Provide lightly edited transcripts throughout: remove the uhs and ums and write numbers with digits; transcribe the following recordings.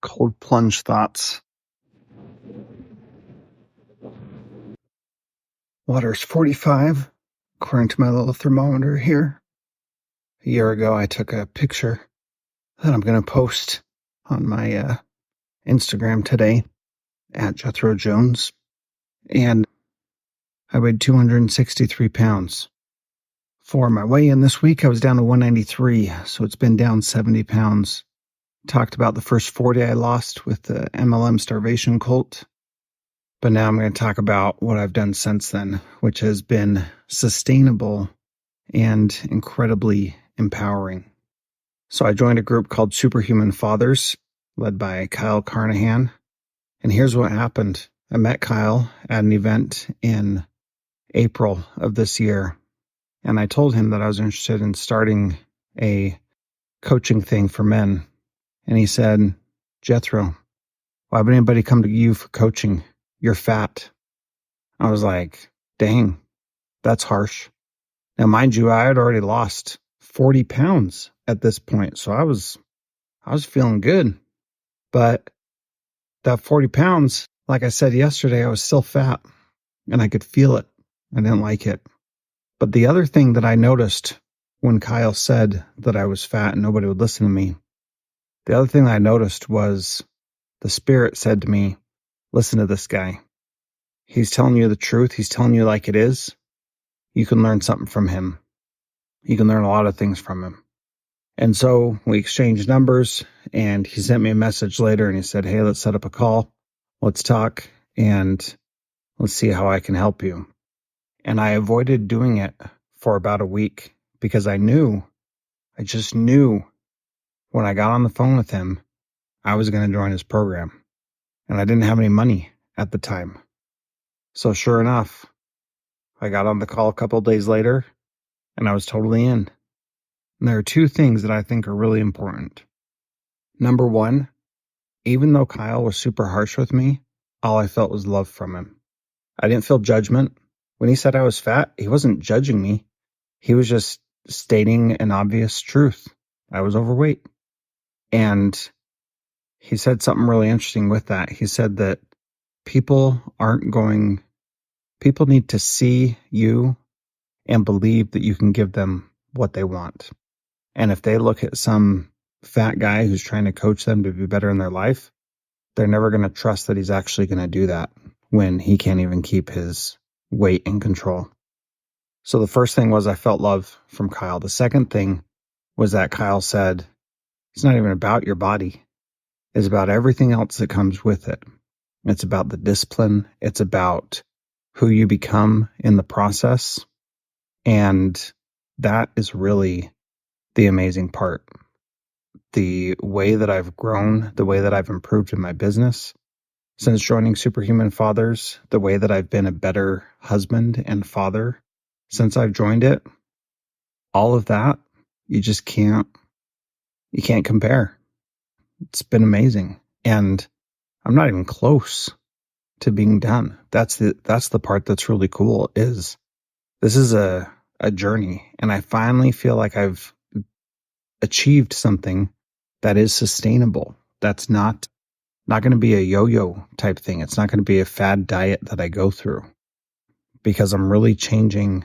Cold plunge thoughts. Water's 45, according to my little thermometer here. A year ago, I took a picture that I'm going to post on my Instagram today at Jethro Jones. And I weighed 263 pounds. For my weigh-in this week, I was down to 193, so it's been down 70 pounds. Talked about the first 40 I lost with the MLM starvation cult. But now I'm going to talk about what I've done since then, which has been sustainable and incredibly empowering. So I joined a group called Superhuman Fathers, led by Kyle Carnahan. And here's what happened. I met Kyle at an event in April of this year. And I told him that I was interested in starting a coaching thing for men. And he said, Jethro, why would anybody come to you for coaching? You're fat. I was like, dang, that's harsh. Now, mind you, I had already lost 40 pounds at this point. So I was feeling good. But that 40 pounds, like I said yesterday, I was still fat and I could feel it. I didn't like it. But the other thing that I noticed when Kyle said that I was fat and nobody would listen to me, the other thing I noticed was the Spirit said to me, listen to this guy. He's telling you the truth. He's telling you like it is. You can learn something from him. You can learn a lot of things from him. And so we exchanged numbers and he sent me a message later and he said, hey, let's set up a call. Let's talk and let's see how I can help you. And I avoided doing it for about a week because I just knew when I got on the phone with him, I was going to join his program. And I didn't have any money at the time. So sure enough, I got on the call a couple of days later and I was totally in. And there are two things that I think are really important. Number one, even though Kyle was super harsh with me, all I felt was love from him. I didn't feel judgment. When he said I was fat, he wasn't judging me. He was just stating an obvious truth. I was overweight. And he said something really interesting with that. He said that people need to see you and believe that you can give them what they want. And if they look at some fat guy who's trying to coach them to be better in their life, they're never going to trust that he's actually going to do that when he can't even keep his weight in control. So the first thing was I felt love from Kyle. The second thing was that Kyle said, it's not even about your body. It's about everything else that comes with it. It's about the discipline. It's about who you become in the process. And that is really the amazing part. The way that I've grown, the way that I've improved in my business since joining Superhuman Fathers, the way that I've been a better husband and father since I've joined it, all of that, you can't compare. It's been amazing. And I'm not even close to being done. That's the part that's really cool is this is a journey. And I finally feel like I've achieved something that is sustainable. That's not going to be a yo-yo type thing. It's not going to be a fad diet that I go through because I'm really changing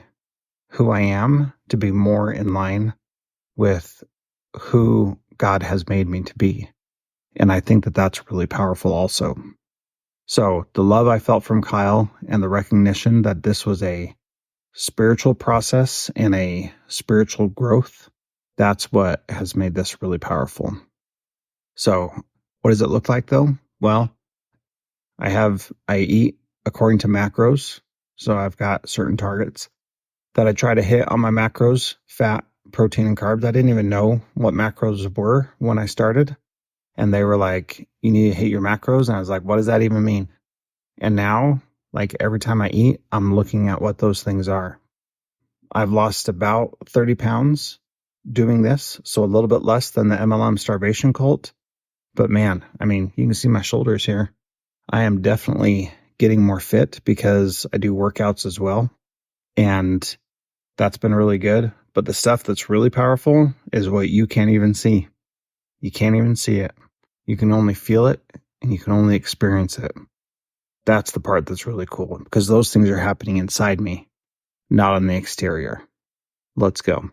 who I am to be more in line with who God has made me to be. And I think that that's really powerful also. So the love I felt from Kyle and the recognition that this was a spiritual process and a spiritual growth, that's what has made this really powerful. So what does it look like though? Well, I eat according to macros. So I've got certain targets that I try to hit on my macros, fat, protein, and carbs. I didn't even know what macros were when I started. And they were like, you need to hit your macros. And I was like, what does that even mean? And now, like every time I eat, I'm looking at what those things are. I've lost about 30 pounds doing this. So a little bit less than the MLM starvation cult. But man, I mean, you can see my shoulders here. I am definitely getting more fit because I do workouts as well. And that's been really good. But the stuff that's really powerful is what you can't even see. You can't even see it. You can only feel it and you can only experience it. That's the part that's really cool because those things are happening inside me, not on the exterior. Let's go.